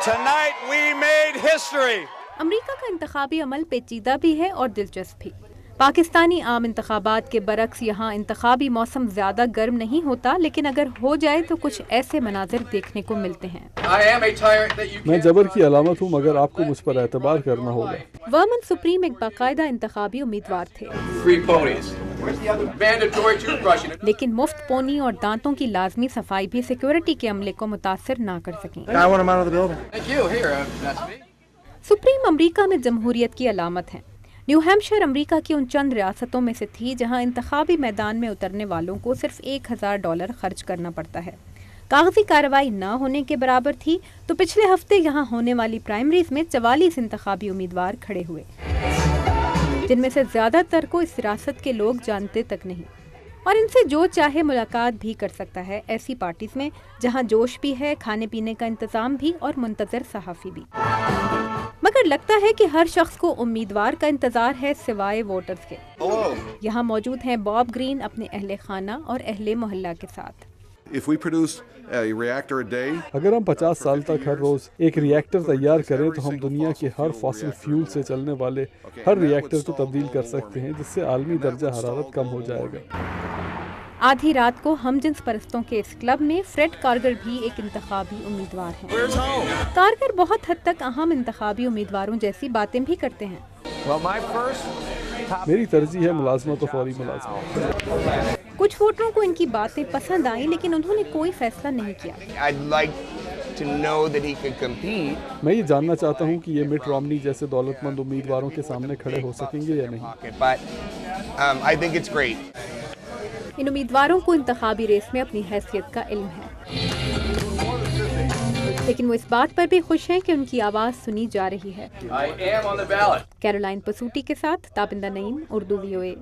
Tonight we made history. امریکہ کا انتخابی عمل پیچیدہ بھی ہے اور دلچسپ بھی۔ پاکستانی عام انتخابات کے برعکس یہاں انتخابی موسم زیادہ گرم نہیں ہوتا، لیکن اگر ہو جائے تو کچھ ایسے مناظر دیکھنے کو ملتے ہیں۔ میں جبر کی علامت ہوں، مگر آپ کو مجھ پر اعتبار کرنا ہوگا۔ ورمن سپریم ایک باقاعدہ انتخابی امیدوار تھے، لیکن مفت پونی اور دانتوں کی لازمی صفائی بھی سیکورٹی کے عملے کو متاثر نہ کر سکیں۔ سپریم امریکہ میں جمہوریت کی علامت ہے۔ نیو ہیمپشائر امریکہ کی ان چند ریاستوں میں سے تھی جہاں انتخابی میدان میں اترنے والوں کو صرف $1000 خرچ کرنا پڑتا ہے۔ کاغذی کارروائی نہ ہونے کے برابر تھی، تو پچھلے ہفتے یہاں ہونے والی پرائمریز میں 44 انتخابی امیدوار کھڑے ہوئے، جن میں سے زیادہ تر کو اس ریاست کے لوگ جانتے تک نہیں، اور ان سے جو چاہے ملاقات بھی کر سکتا ہے، ایسی پارٹیز میں جہاں جوش بھی ہے، کھانے پینے کا انتظام بھی اور منتظر صحافی بھی۔ مگر لگتا ہے کہ ہر شخص کو امیدوار کا انتظار ہے سوائے ووٹرز کے۔ یہاں موجود ہیں باب گرین اپنے اہل خانہ اور اہل محلہ کے ساتھ۔ اگر ہم 50 سال تک ہر روز ایک ری ایکٹر تیار کریں تو ہم دنیا کے ہر فاسل فیول سے چلنے والے ہر ری ایکٹر کو تبدیل کر سکتے ہیں، جس سے عالمی درجہ حرارت کم ہو جائے گا۔ آدھی رات کو ہم جنس پرستوں کے اس کلب میں فریڈ کارگر بھی ایک انتخابی امیدوار ہیں۔ کارگر بہت حد تک اہم انتخابی امیدواروں جیسی باتیں بھی کرتے ہیں۔ میری ترجیح ہے ملازمت و فوری ملازمت۔ کچھ ووٹروں کو ان کی باتیں پسند آئیں، لیکن انہوں نے کوئی فیصلہ نہیں کیا۔ میں یہ جاننا چاہتا ہوں کہ یہ مٹ رومنی جیسے دولت مند امیدواروں کے سامنے کھڑے ہو سکیں گے یا نہیں۔ ان امیدواروں کو انتخابی ریس میں اپنی حیثیت کا علم ہے، لیکن وہ اس بات پر بھی خوش ہیں کہ ان کی آواز سنی جا رہی ہے۔ کیرولائن پسوٹی کے ساتھ تابندہ نعیم، اردو VOA۔